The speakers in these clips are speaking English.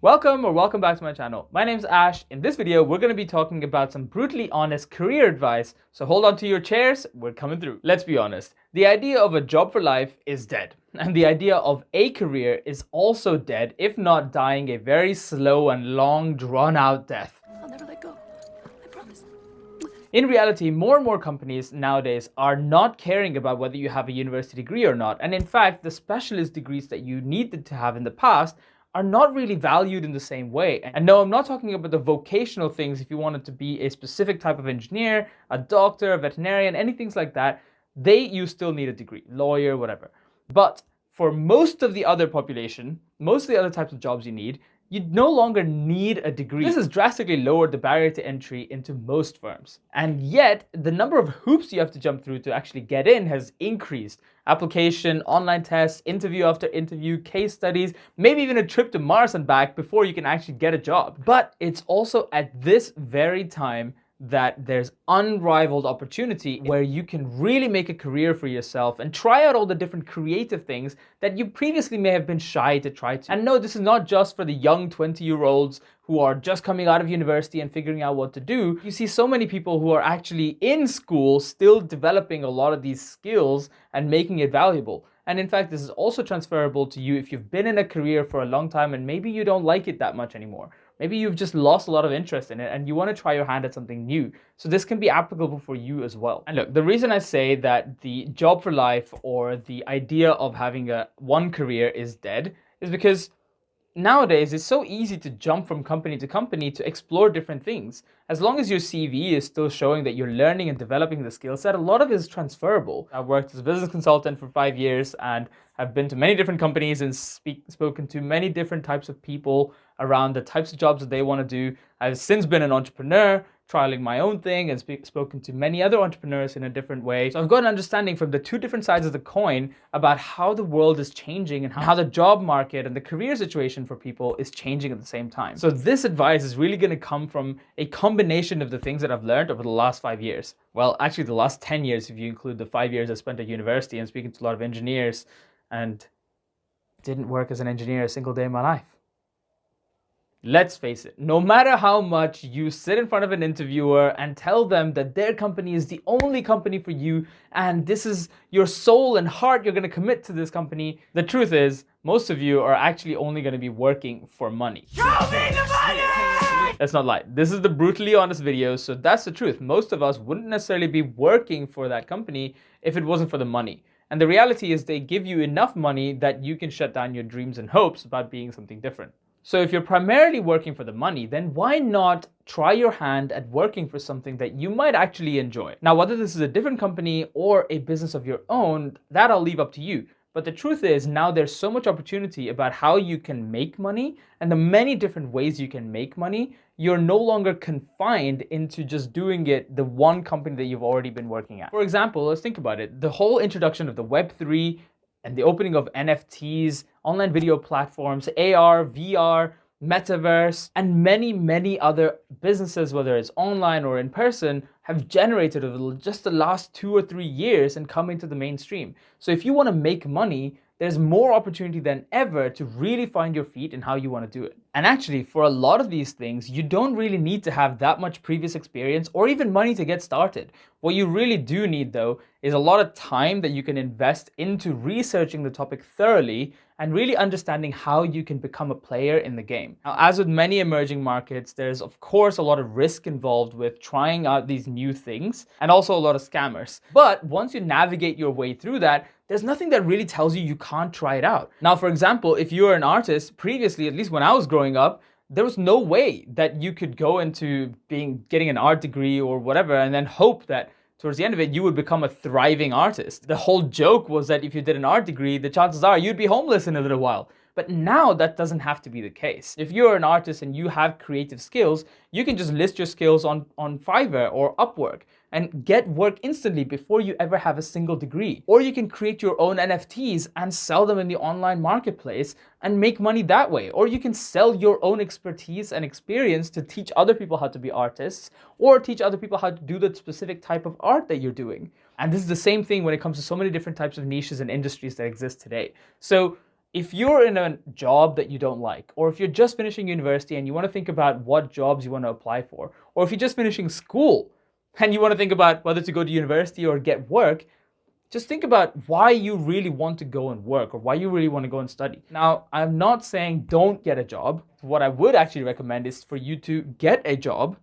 Welcome back to my channel. My name's Ash. In this video, we're going to be talking about some brutally honest career advice. So hold on to your chairs, we're coming through. Let's be honest. The idea of a job for life is dead. And the idea of a career is also dead, if not dying a very slow and long drawn out death. I'll never let go. I promise. In reality, more and more companies nowadays are not caring about whether you have a university degree or not. And in fact, the specialist degrees that you needed to have in the past are not really valued in the same way. And no, I'm not talking about the vocational things. If you wanted to be a specific type of engineer, a doctor, a veterinarian, anything like that, you still need a degree, lawyer, whatever. But for most of the other population, most of the other types of jobs you no longer need a degree. This has drastically lowered the barrier to entry into most firms. And yet, the number of hoops you have to jump through to actually get in has increased. Application, online tests, interview after interview, case studies, maybe even a trip to Mars and back before you can actually get a job. But it's also at this very time that there's unrivaled opportunity where you can really make a career for yourself and try out all the different creative things that you previously may have been shy to try to. And no, this is not just for the young 20-year-olds who are just coming out of university and figuring out what to do. You see so many people who are actually in school still developing a lot of these skills and making it valuable. And in fact, this is also transferable to you if you've been in a career for a long time and maybe you don't like it that much anymore. Maybe you've just lost a lot of interest in it and you want to try your hand at something new. So this can be applicable for you as well. And look, the reason I say that the job for life or the idea of having one career is dead is because nowadays it's so easy to jump from company to company to explore different things. As long as your CV is still showing that you're learning and developing the skill set, a lot of it is transferable. I've worked as a business consultant for 5 years and have been to many different companies and spoken to many different types of people around the types of jobs that they want to do. I've since been an entrepreneur, trialing my own thing and spoken to many other entrepreneurs in a different way. So I've got an understanding from the two different sides of the coin about how the world is changing and how the job market and the career situation for people is changing at the same time. So this advice is really going to come from a combination of the things that I've learned over the last 5 years. Well, actually the last 10 years, if you include the 5 years I spent at university and speaking to a lot of engineers, and didn't work as an engineer a single day in my life. Let's face it, no matter how much you sit in front of an interviewer and tell them that their company is the only company for you and this is your soul and heart, you're going to commit to this company, the truth is, most of you are actually only going to be working for money. Show me the money! Let's not lie. This is the brutally honest video, so that's the truth. Most of us wouldn't necessarily be working for that company if it wasn't for the money. And the reality is they give you enough money that you can shut down your dreams and hopes about being something different. So if you're primarily working for the money, then why not try your hand at working for something that you might actually enjoy? Now, whether this is a different company or a business of your own, that I'll leave up to you. But the truth is now there's so much opportunity about how you can make money and the many different ways you can make money. You're no longer confined into just doing it the one company that you've already been working at. For example, let's think about it. The whole introduction of the Web3 and the opening of NFTs, online video platforms, AR, VR, metaverse, and many other businesses, whether it's online or in person, have generated over just the last 2 or 3 years and come into the mainstream. So if you want to make money, there's more opportunity than ever to really find your feet in how you want to do it. And actually, for a lot of these things, you don't really need to have that much previous experience or even money to get started. What you really do need, though, is a lot of time that you can invest into researching the topic thoroughly and really understanding how you can become a player in the game. Now, as with many emerging markets, there's of course a lot of risk involved with trying out these new things and also a lot of scammers. But once you navigate your way through that, there's nothing that really tells you can't try it out. Now, for example, if you were an artist previously, at least when I was growing up, there was no way that you could go into getting an art degree or whatever and then hope that towards the end of it, you would become a thriving artist. The whole joke was that if you did an art degree, the chances are you'd be homeless in a little while. But now that doesn't have to be the case. If you're an artist and you have creative skills, you can just list your skills on Fiverr or Upwork and get work instantly before you ever have a single degree. Or you can create your own NFTs and sell them in the online marketplace and make money that way. Or you can sell your own expertise and experience to teach other people how to be artists or teach other people how to do the specific type of art that you're doing. And this is the same thing when it comes to so many different types of niches and industries that exist today. So if you're in a job that you don't like, or if you're just finishing university and you want to think about what jobs you want to apply for, or if you're just finishing school and you want to think about whether to go to university or get work, just think about why you really want to go and work or why you really want to go and study. Now, I'm not saying don't get a job. What I would actually recommend is for you to get a job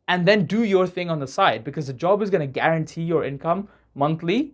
and then do your thing on the side, because the job is going to guarantee your income monthly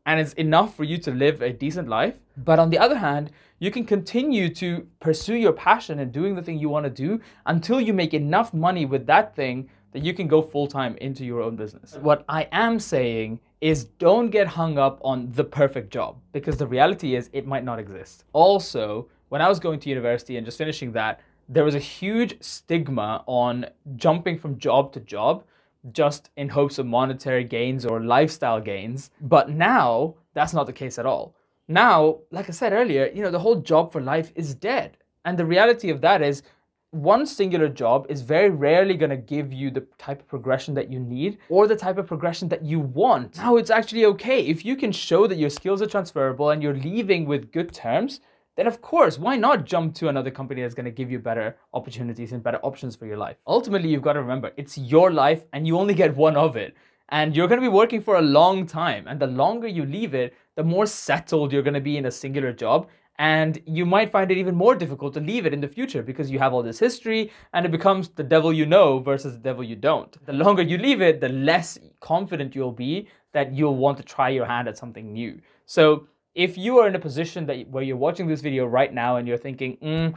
and it's enough for you to live a decent life. But on the other hand, you can continue to pursue your passion and doing the thing you want to do until you make enough money with that thing that you can go full-time into your own business. What I am saying is don't get hung up on the perfect job, because the reality is it might not exist. Also, when I was going to university and just finishing that, there was a huge stigma on jumping from job to job just in hopes of monetary gains or lifestyle gains. But now that's not the case at all. Now, like I said earlier, the whole job for life is dead. And the reality of that is one singular job is very rarely going to give you the type of progression that you need or the type of progression that you want. Now, it's actually okay. If you can show that your skills are transferable and you're leaving with good terms, then of course, why not jump to another company that's going to give you better opportunities and better options for your life? Ultimately, you've got to remember, it's your life and you only get one of it. And you're going to be working for a long time. And the longer you leave it, the more settled you're going to be in a singular job. And you might find it even more difficult to leave it in the future because you have all this history and it becomes the devil you know versus the devil you don't. The longer you leave it, the less confident you'll be that you'll want to try your hand at something new. So if you are in a position where you're watching this video right now and you're thinking,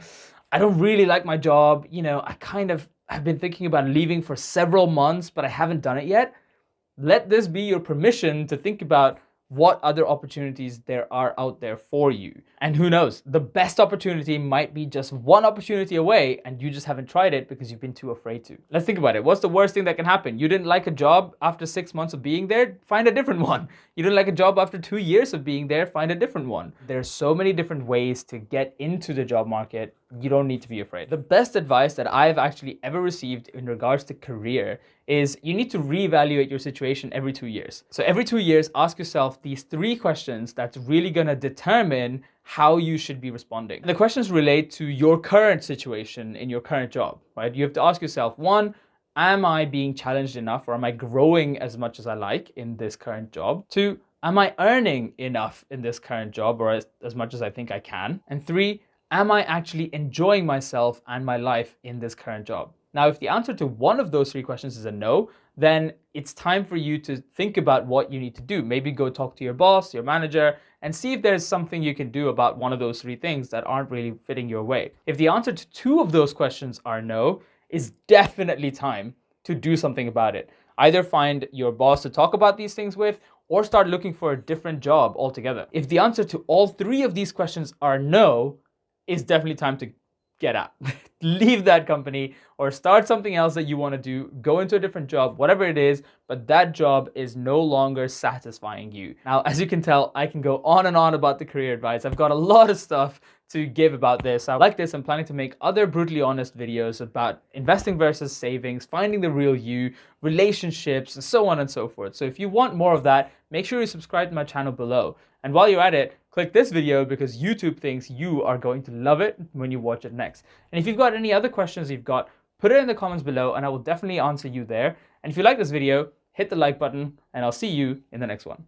I don't really like my job, I've been thinking about leaving for several months, but I haven't done it yet. Let this be your permission to think about what other opportunities there are out there for you. And who knows, the best opportunity might be just one opportunity away and you just haven't tried it because you've been too afraid to. Let's think about it. What's the worst thing that can happen? You didn't like a job after 6 months of being there? Find a different one. You didn't like a job after 2 years of being there? Find a different one. There's so many different ways to get into the job market. You don't need to be afraid. The best advice that I've actually ever received in regards to career is you need to reevaluate your situation every 2 years. So every 2 years, ask yourself these 3 questions that's really gonna determine how you should be responding. And the questions relate to your current situation in your current job, right? You have to ask yourself, 1, am I being challenged enough or am I growing as much as I like in this current job? 2, am I earning enough in this current job or as much as I think I can? And 3, am I actually enjoying myself and my life in this current job? Now, if the answer to one of those 3 questions is a no, then it's time for you to think about what you need to do. Maybe go talk to your boss, your manager, and see if there's something you can do about one of those 3 things that aren't really fitting your way. If the answer to 2 of those questions are no, it's definitely time to do something about it. Either find your boss to talk about these things with, or start looking for a different job altogether. If the answer to all 3 of these questions are no, it's definitely time to get out. Leave that company or start something else that you want to do. Go into a different job, whatever it is, but that job is no longer satisfying you. Now, as you can tell, I can go on and on about the career advice. I've got a lot of stuff to give about this. Like this, I'm planning to make other brutally honest videos about investing versus savings, finding the real you, relationships, and so on and so forth. So if you want more of that, make sure you subscribe to my channel below. And while you're at it, click this video because YouTube thinks you are going to love it when you watch it next. And if you've got any other questions put it in the comments below and I will definitely answer you there. And if you like this video, hit the like button and I'll see you in the next one.